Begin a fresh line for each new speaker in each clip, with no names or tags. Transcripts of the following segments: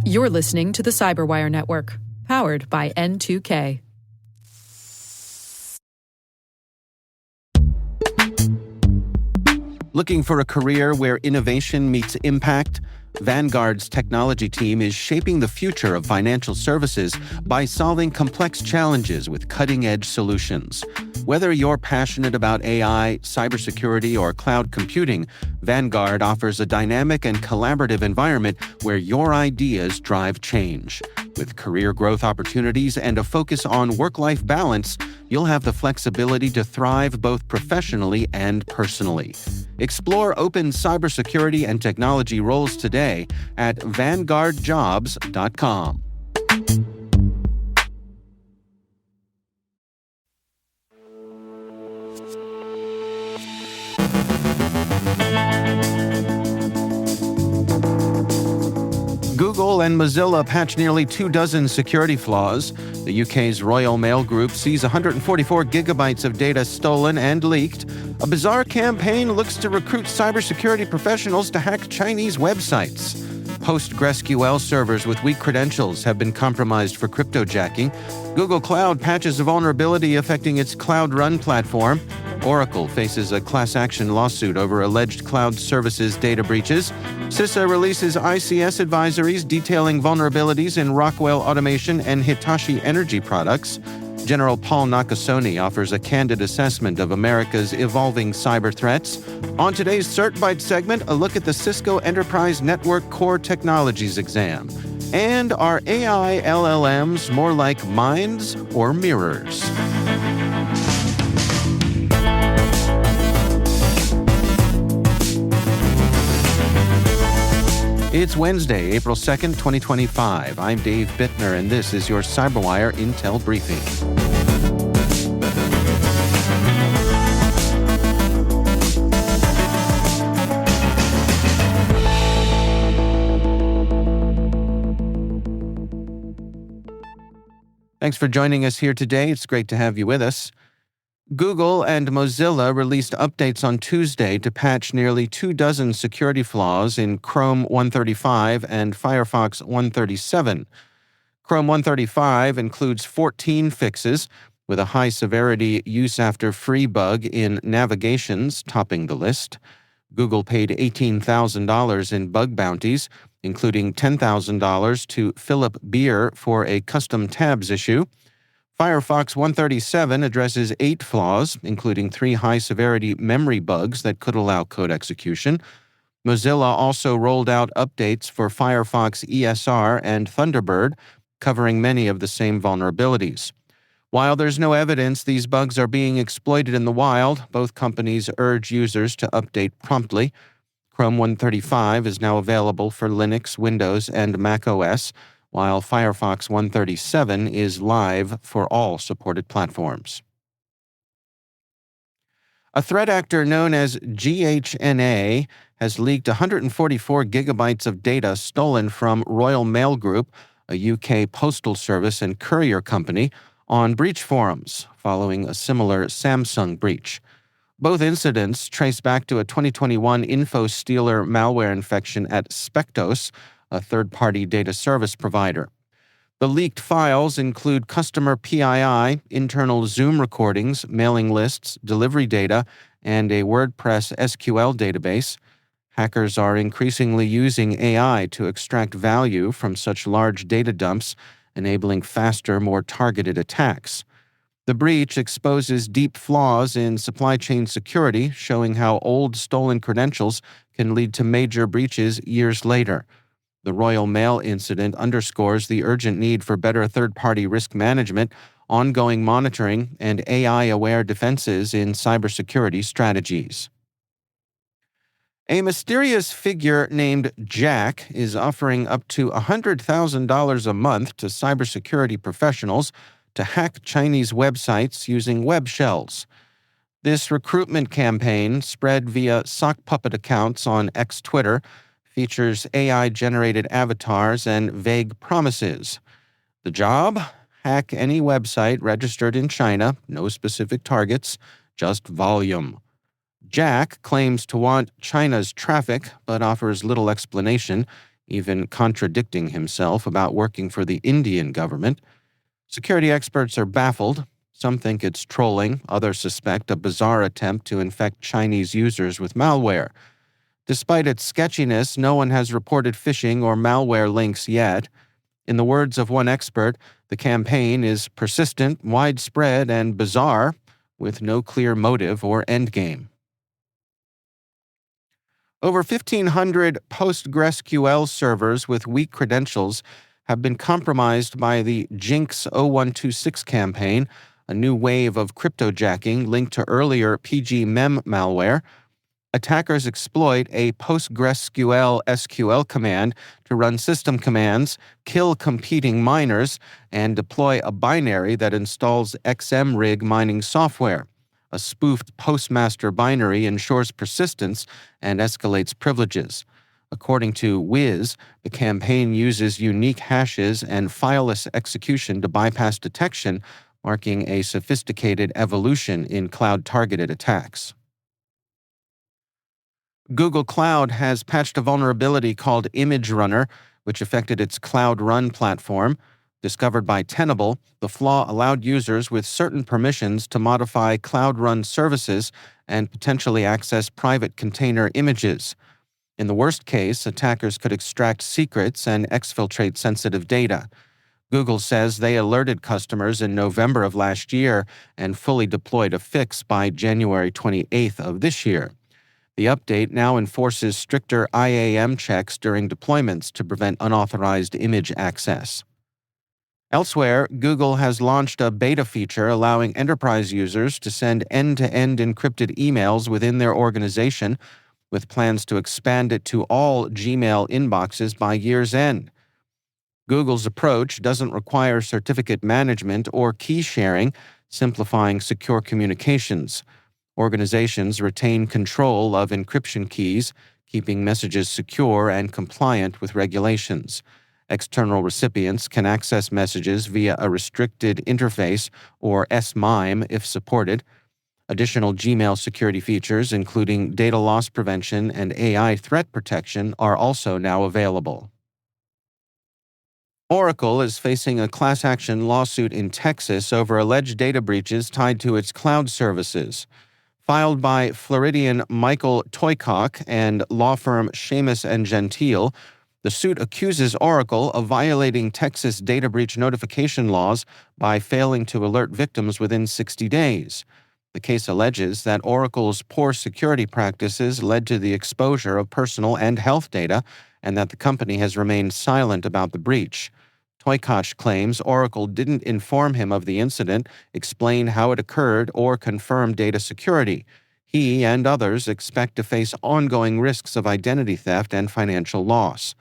You're listening to the Cyberwire Network, powered by N2K.
Looking for a career where innovation meets impact? Vanguard's technology team is shaping the future of financial services by solving complex challenges with cutting-edge solutions. Whether you're passionate about AI, cybersecurity, or cloud computing, Vanguard offers a dynamic and collaborative environment where your ideas drive change. With career growth opportunities and a focus on work-life balance, you'll have the flexibility to thrive both professionally and personally. Explore open cybersecurity and technology roles today at vanguardjobs.com. Google and Mozilla patch nearly 24 security flaws. The UK's Royal Mail Group sees 144 gigabytes of data stolen and leaked. A bizarre campaign looks to recruit cybersecurity professionals to hack Chinese websites. PostgreSQL servers with weak credentials have been compromised for cryptojacking. Google Cloud patches a vulnerability affecting its Cloud Run platform. Oracle faces a class action lawsuit over alleged cloud services data breaches. CISA releases ICS advisories detailing vulnerabilities in Rockwell Automation and Hitachi Energy products. General Paul Nakasone offers a candid assessment of America's evolving cyber threats. On today's CertByte segment, a look at the Cisco Enterprise Network Core Technologies exam. And are AI LLMs more like minds or mirrors? It's Wednesday, April 2nd, 2025. I'm Dave Bittner, and this is your CyberWire Intel Briefing. Thanks for joining us here today. It's great to have you with us. Google and Mozilla released updates on Tuesday to patch nearly 24 security flaws in Chrome 135 and Firefox 137. Chrome 135 includes 14 fixes, with a high-severity use-after-free bug in Navigations topping the list. Google paid $18,000 in bug bounties, including $10,000 to Philip Beer for a custom tabs issue. Firefox 137 addresses 8 flaws, including 3 high-severity memory bugs that could allow code execution. Mozilla also rolled out updates for Firefox ESR and Thunderbird, covering many of the same vulnerabilities. While there's no evidence these bugs are being exploited in the wild, both companies urge users to update promptly. Chrome 135 is now available for Linux, Windows, and Mac OS, while Firefox 137 is live for all supported platforms. A threat actor known as GHNA has leaked 144 gigabytes of data stolen from Royal Mail Group, a UK postal service and courier company, on breach forums, following a similar Samsung breach. Both incidents trace back to a 2021 InfoStealer malware infection at Spectos, a third-party data service provider. The leaked files include customer PII, internal Zoom recordings, mailing lists, delivery data, and a WordPress SQL database. Hackers are increasingly using AI to extract value from such large data dumps, enabling faster, more targeted attacks. The breach exposes deep flaws in supply chain security, showing how old stolen credentials can lead to major breaches years later. The Royal Mail incident underscores the urgent need for better third-party risk management, ongoing monitoring, and AI-aware defenses in cybersecurity strategies. A mysterious figure named Jack is offering up to $100,000 a month to cybersecurity professionals to hack Chinese websites using web shells. This recruitment campaign, spread via sock puppet accounts on Twitter, features AI-generated avatars and vague promises. The job? Hack any website registered in China, no specific targets, just volume. Jack claims to want China's traffic, but offers little explanation. even contradicting himself about working for the Indian government. Security experts are baffled. Some think it's trolling, others suspect a bizarre attempt to infect Chinese users with malware. Despite its sketchiness, no one has reported phishing or malware links yet. In the words of one expert, the campaign is persistent, widespread, and bizarre, with no clear motive or endgame. Over 1,500 PostgreSQL servers with weak credentials have been compromised by the Jinx 0126 campaign, a new wave of cryptojacking linked to earlier PGMem malware. Attackers exploit a PostgreSQL SQL command to run system commands, kill competing miners, and deploy a binary that installs XMRig mining software. A spoofed postmaster binary ensures persistence and escalates privileges. According to Wiz, the campaign uses unique hashes and fileless execution to bypass detection, marking a sophisticated evolution in cloud-targeted attacks. Google Cloud has patched a vulnerability called Image Runner, which affected its Cloud Run platform. Discovered by Tenable, the flaw allowed users with certain permissions to modify Cloud Run services and potentially access private container images. In the worst case, attackers could extract secrets and exfiltrate sensitive data. Google says they alerted customers in November of last year and fully deployed a fix by January 28th of this year. The update now enforces stricter IAM checks during deployments to prevent unauthorized image access. Elsewhere, Google has launched a beta feature allowing enterprise users to send end-to-end encrypted emails within their organization, with plans to expand it to all Gmail inboxes by year's end. Google's approach doesn't require certificate management or key sharing, simplifying secure communications. Organizations retain control of encryption keys, keeping messages secure and compliant with regulations. External recipients can access messages via a restricted interface or SMIME if supported. Additional Gmail security features, including data loss prevention and AI threat protection, are also now available. Oracle is facing a class action lawsuit in Texas over alleged data breaches tied to its cloud services. Filed by Floridian Michael Toycock and law firm Shamus and Gentile, the suit accuses Oracle of violating Texas data breach notification laws by failing to alert victims within 60 days. The case alleges that Oracle's poor security practices led to the exposure of personal and health data, and that the company has remained silent about the breach. Toykoch claims Oracle didn't inform him of the incident, explain how it occurred, or confirm data security. He and others expect to face ongoing risks of identity theft and financial loss.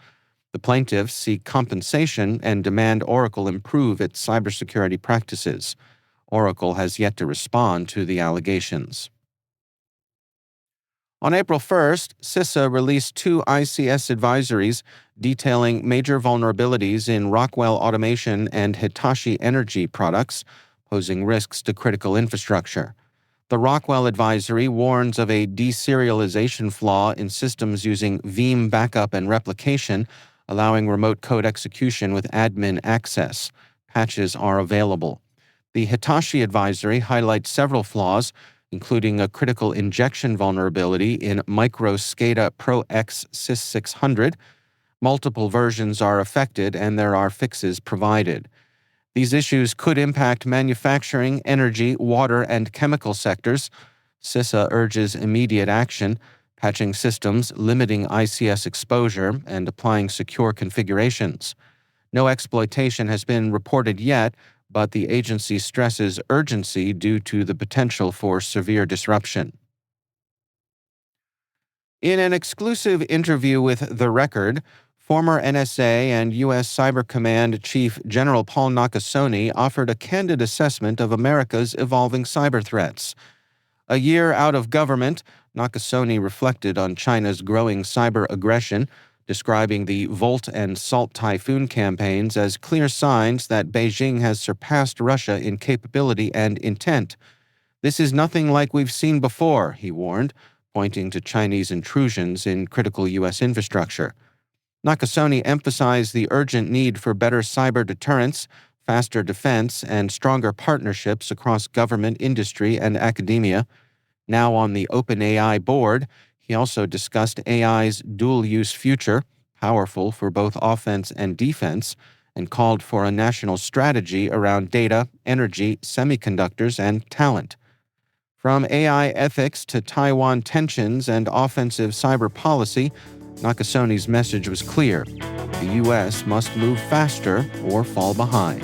The plaintiffs seek compensation and demand Oracle improve its cybersecurity practices. Oracle has yet to respond to the allegations. On April 1st, CISA released 2 ICS advisories detailing major vulnerabilities in Rockwell Automation and Hitachi Energy products, posing risks to critical infrastructure. The Rockwell advisory warns of a deserialization flaw in systems using Veeam backup and replication, allowing remote code execution with admin access. Patches are available. The Hitachi advisory highlights several flaws, including a critical injection vulnerability in MicroSCADA Pro X Sys 600. Multiple versions are affected, and there are fixes provided. These issues could impact manufacturing, energy, water, and chemical sectors. CISA urges immediate action, patching systems, limiting ICS exposure, and applying secure configurations. No exploitation has been reported yet, but the agency stresses urgency due to the potential for severe disruption. In an exclusive interview with The Record, former NSA and U.S. Cyber Command Chief General Paul Nakasone offered a candid assessment of America's evolving cyber threats. A year out of government, Nakasone reflected on China's growing cyber aggression, describing the Volt and Salt Typhoon campaigns as clear signs that Beijing has surpassed Russia in capability and intent. "This is nothing like we've seen before," he warned, pointing to Chinese intrusions in critical U.S. infrastructure. Nakasone emphasized the urgent need for better cyber deterrence, faster defense, and stronger partnerships across government, industry, and academia. Now on the OpenAI board, he also discussed AI's dual-use future, powerful for both offense and defense, and called for a national strategy around data, energy, semiconductors, and talent. From AI ethics to Taiwan tensions and offensive cyber policy, Nakasone's message was clear. The U.S. must move faster or fall behind.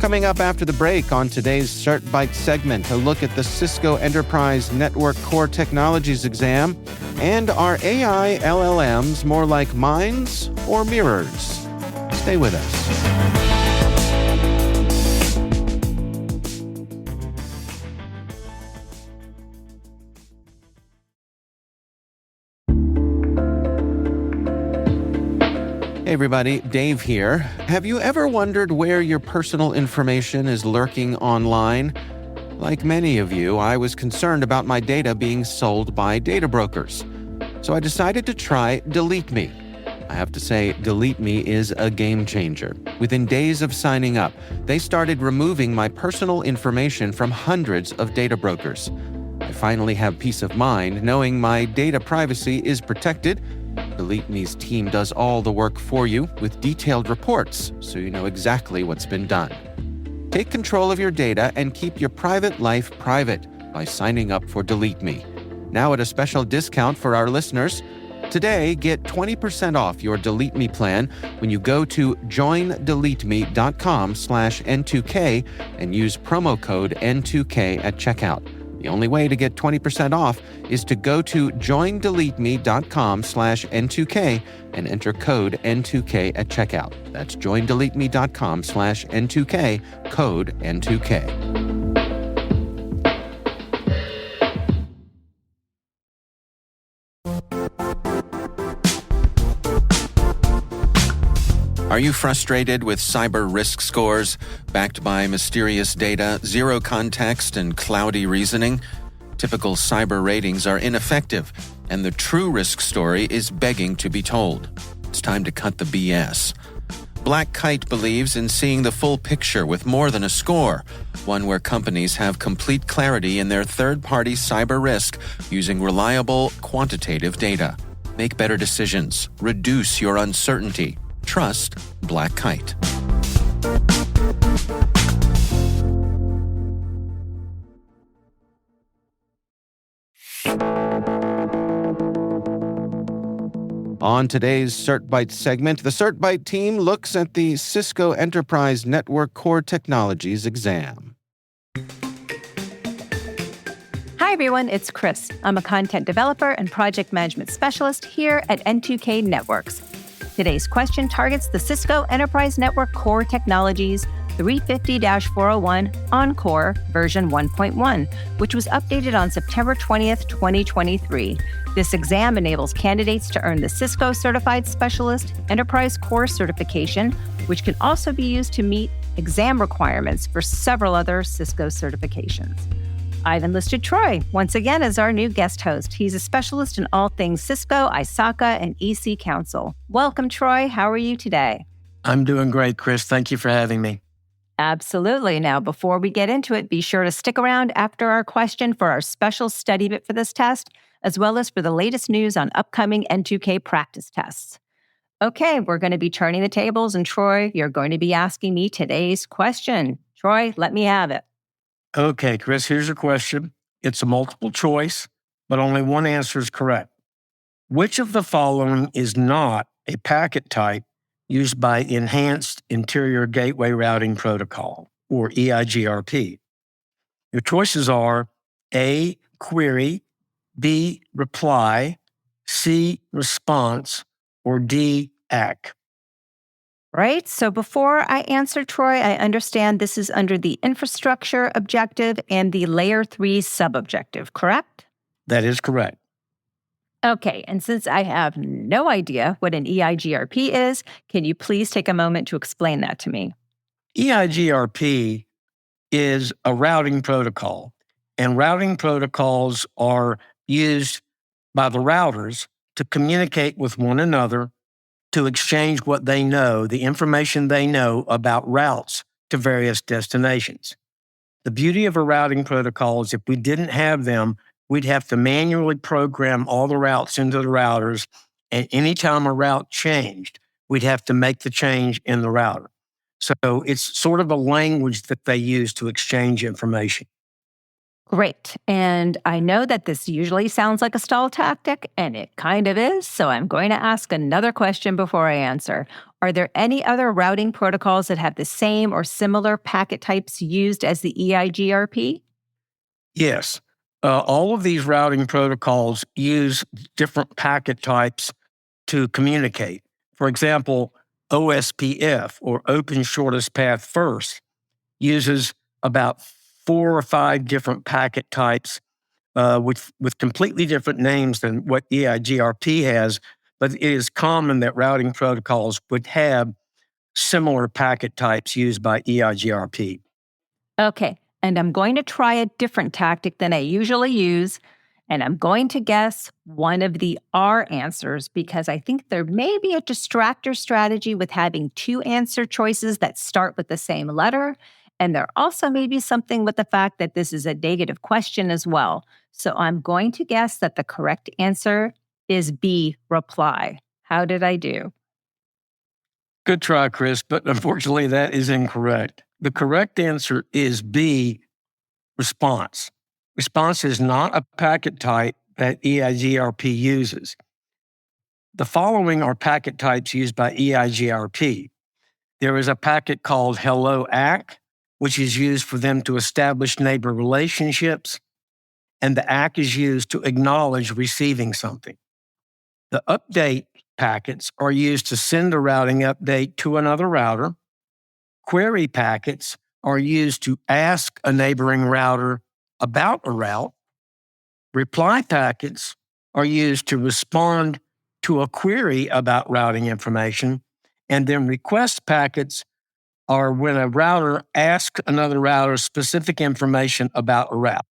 Coming up after the break on today's CertByte segment, a look at the Cisco Enterprise Network Core Technologies exam, and are AI LLMs more like minds or mirrors? Stay with us. Hey everybody, Dave here. Have you ever wondered where your personal information is lurking online? Like many of you, I was concerned about my data being sold by data brokers. So I decided to try Delete Me. I have to say, Delete Me is a game changer. Within days of signing up, they started removing my personal information from hundreds of data brokers. I finally have peace of mind knowing my data privacy is protected. Delete Me's team does all the work for you with detailed reports, so you know exactly what's been done. Take control of your data and keep your private life private by signing up for Delete Me. Now at a special discount for our listeners. Today, get 20% off your Delete Me plan when you go to joindeleteme.com/N2K and use promo code N2K at checkout. The only way to get 20% off is to go to joindeleteme.com/N2K and enter code N2K at checkout. That's joindeleteme.com/N2K, code N2K. Are you frustrated with cyber risk scores backed by mysterious data, zero context, and cloudy reasoning? Typical cyber ratings are ineffective, and the true risk story is begging to be told. It's time to cut the BS. Black Kite believes in seeing the full picture with more than a score, one where companies have complete clarity in their third-party cyber risk using reliable, quantitative data. Make better decisions. Reduce your uncertainty. Trust Black Kite. On today's CertByte segment, the CertByte team looks at the Cisco Enterprise Network Core Technologies exam.
Hi everyone, it's Chris. I'm a content developer and project management specialist here at N2K Networks. Today's question targets the Cisco Enterprise Network Core Technologies 350-401 ENCOR version 1.1, which was updated on September 20th, 2023. This exam enables candidates to earn the Cisco Certified Specialist Enterprise Core certification, which can also be used to meet exam requirements for several other Cisco certifications. I've enlisted Troy once again as our new guest host. He's a specialist in all things Cisco, ISACA, and EC Council. Welcome, Troy. How are you today?
I'm doing great, Chris. Thank you for having me.
Absolutely. Now, before we get into it, be sure to stick around after our question for our special study bit for this test, as well as for the latest news on upcoming N2K practice tests. Okay, we're going to be turning the tables, and Troy, you're going to be asking me today's question. Troy, let me have it.
Okay, Chris, here's your question. It's a multiple choice, but only one answer is correct. Which of the following is not a packet type used by Enhanced Interior Gateway Routing Protocol, or EIGRP? Your choices are A, query, B, reply, C, response, or D, ACK.
Right. So before I answer, Troy, I understand this is under the infrastructure objective and the layer 3 sub-objective, correct?
That is correct.
Okay. And since I have no idea what an EIGRP is, can you please take a moment to explain that to me?
EIGRP is a routing protocol. And routing protocols are used by the routers to communicate with one another, to exchange what they know, the information they know about routes to various destinations. The beauty of a routing protocol is if we didn't have them, we'd have to manually program all the routes into the routers. And anytime a route changed, we'd have to make the change in the router. So it's sort of a language that they use to exchange information.
Great. And I know that this usually sounds like a stall tactic, and it kind of is. So I'm going to ask another question before I answer. Are there any other routing protocols that have the same or similar packet types used as the EIGRP?
Yes. All of these routing protocols use different packet types to communicate. For example, OSPF, or Open Shortest Path First, uses about 4 or 5 different packet types with completely different names than what EIGRP has, but it is common that routing protocols would have similar packet types used by EIGRP.
Okay. And I'm going to try a different tactic than I usually use. And I'm going to guess one of the R answers because I think there may be a distractor strategy with having 2 answer choices that start with the same letter. And there also may be something with the fact that this is a negative question as well. So I'm going to guess that the correct answer is B, reply. How did I do?
Good try, Chris, but unfortunately that is incorrect. The correct answer is B, response. Response is not a packet type that EIGRP uses. The following are packet types used by EIGRP. There is a packet called Hello ACK, which is used for them to establish neighbor relationships, and the ACK is used to acknowledge receiving something. The update packets are used to send a routing update to another router. Query packets are used to ask a neighboring router about a route. Reply packets are used to respond to a query about routing information. And then request packets are when a router asks another router specific information about a route.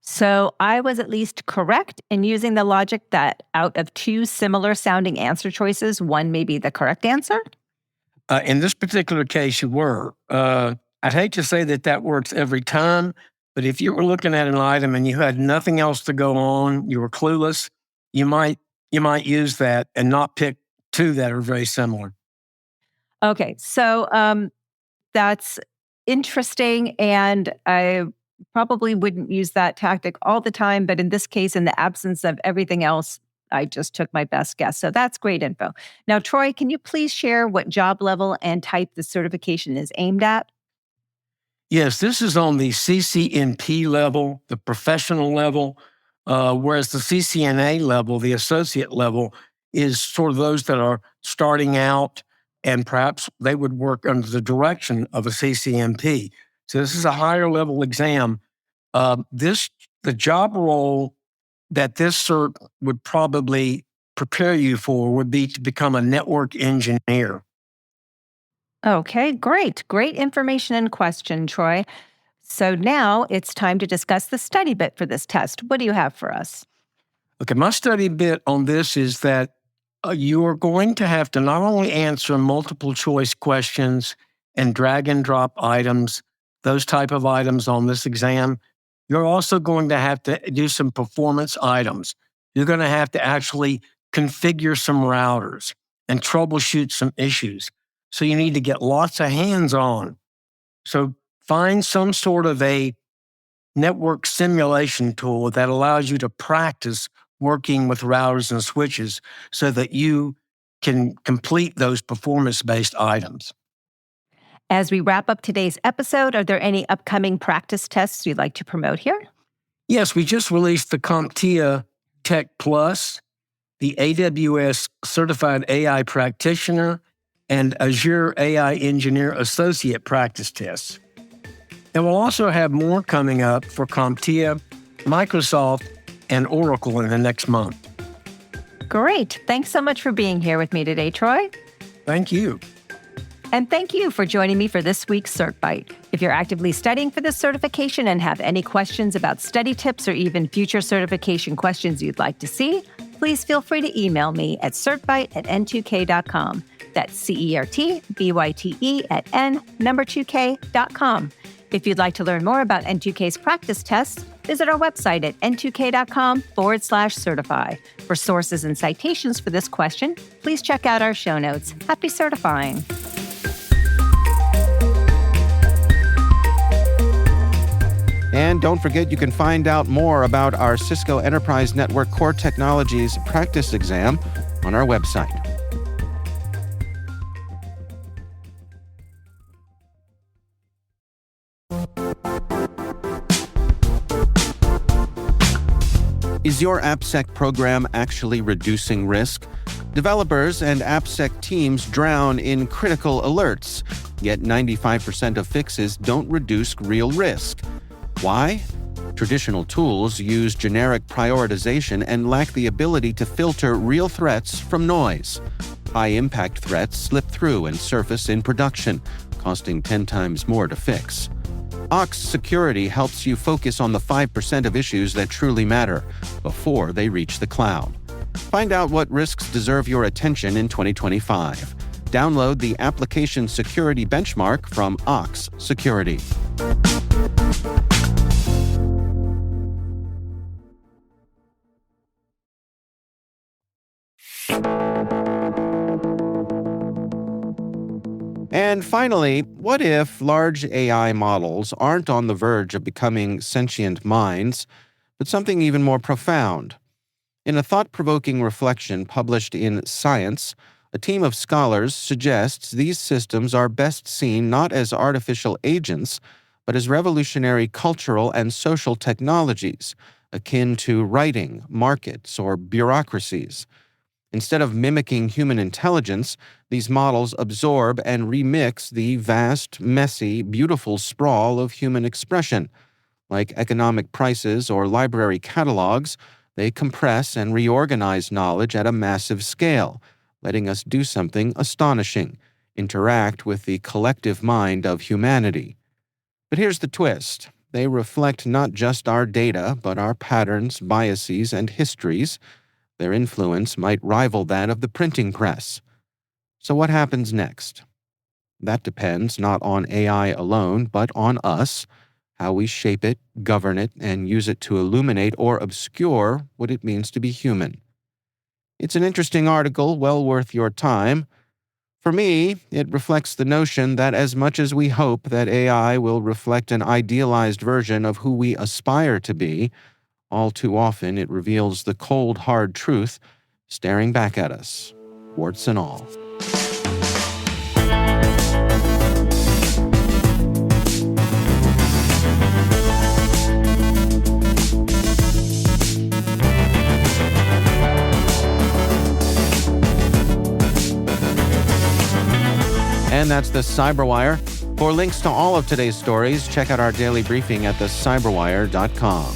So I was at least correct in using the logic that out of 2 similar sounding answer choices, one may be the correct answer?
In this particular case, you were. I'd hate to say that works every time, but if you were looking at an item and you had nothing else to go on, you were clueless, you might use that and not pick 2 that are very similar.
Okay, so that's interesting, and I probably wouldn't use that tactic all the time, but in this case, in the absence of everything else, I just took my best guess. So that's great info. Now, Troy, can you please share what job level and type the certification is aimed at?
Yes, this is on the CCNP level, the professional level, whereas the CCNA level, the associate level, is for those that are starting out and perhaps they would work under the direction of a CCNP. So this is a higher level exam. The job role that this cert would probably prepare you for would be to become a network engineer.
Okay, great. Great information and question, Troy. So now it's time to discuss the study bit for this test. What do you have for us?
Okay, my study bit on this is that you are going to have to not only answer multiple choice questions and drag and drop items, those type of items on this exam, you're also going to have to do some performance items. You're going to have to actually configure some routers and troubleshoot some issues. So you need to get lots of hands-on. So find some sort of a network simulation tool that allows you to practice working with routers and switches so that you can complete those performance-based items.
As we wrap up today's episode, are there any upcoming practice tests you'd like to promote here?
Yes, we just released the CompTIA Tech Plus, the AWS Certified AI Practitioner, and Azure AI Engineer Associate practice tests. And we'll also have more coming up for CompTIA, Microsoft, and Oracle in the next month.
Great. Thanks so much for being here with me today, Troy.
Thank you.
And thank you for joining me for this week's CertByte. If you're actively studying for this certification and have any questions about study tips or even future certification questions you'd like to see, please feel free to email me at certbyte@n2k.com. That's CERTBYTE@n2k.com. If you'd like to learn more about N2K's practice tests, visit our website at n2k.com/certify. For sources and citations for this question, please check out our show notes. Happy certifying.
And don't forget, you can find out more about our Cisco Enterprise Network Core Technologies practice exam on our website. Is your AppSec program actually reducing risk? Developers and AppSec teams drown in critical alerts, yet 95% of fixes don't reduce real risk. Why? Traditional tools use generic prioritization and lack the ability to filter real threats from noise. High-impact threats slip through and surface in production, costing 10 times more to fix. Ox Security helps you focus on the 5% of issues that truly matter before they reach the cloud. Find out what risks deserve your attention in 2025. Download the Application Security Benchmark from Ox Security. And finally, what if large AI models aren't on the verge of becoming sentient minds, but something even more profound? In a thought-provoking reflection published in Science, a team of scholars suggests these systems are best seen not as artificial agents, but as revolutionary cultural and social technologies, akin to writing, markets, or bureaucracies. Instead of mimicking human intelligence, these models absorb and remix the vast, messy, beautiful sprawl of human expression. Like economic prices or library catalogs, they compress and reorganize knowledge at a massive scale, letting us do something astonishing, interact with the collective mind of humanity. But here's the twist. They reflect not just our data, but our patterns, biases, and histories. Their influence might rival that of the printing press. So what happens next? That depends not on AI alone, but on us, how we shape it, govern it, and use it to illuminate or obscure what it means to be human. It's an interesting article, well worth your time. For me, it reflects the notion that as much as we hope that AI will reflect an idealized version of who we aspire to be, all too often it reveals the cold, hard truth staring back at us, warts and all. And that's the Cyberwire. For links to all of today's stories, check out our daily briefing at thecyberwire.com.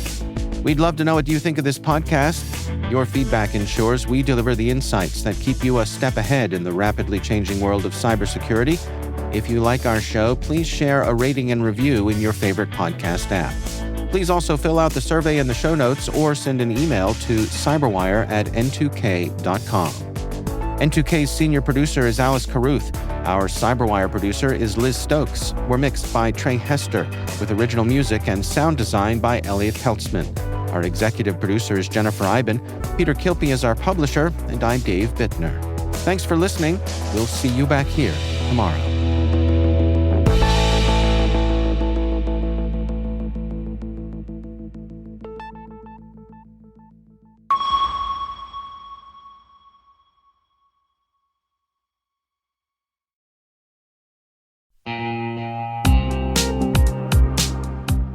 We'd love to know what you think of this podcast. Your feedback ensures we deliver the insights that keep you a step ahead in the rapidly changing world of cybersecurity. If you like our show, please share a rating and review in your favorite podcast app. Please also fill out the survey in the show notes or send an email to cyberwire@n2k.com. N2K's senior producer is Alice Carruth. Our Cyberwire producer is Liz Stokes. We're mixed by Trey Hester, with original music and sound design by Elliot Peltzman. Our executive producer is Jennifer Iben. Peter Kilpie is our publisher, and I'm Dave Bittner. Thanks for listening. We'll see you back here tomorrow.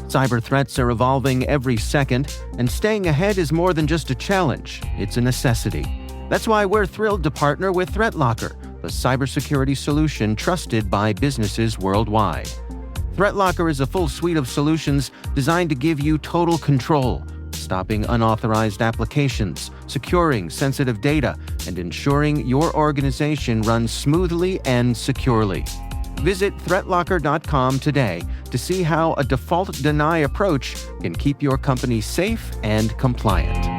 Cyber threats are evolving every second, and staying ahead is more than just a challenge, it's a necessity. That's why we're thrilled to partner with ThreatLocker, the cybersecurity solution trusted by businesses worldwide. ThreatLocker is a full suite of solutions designed to give you total control, stopping unauthorized applications, securing sensitive data, and ensuring your organization runs smoothly and securely. Visit threatlocker.com today to see how a default deny approach can keep your company safe and compliant.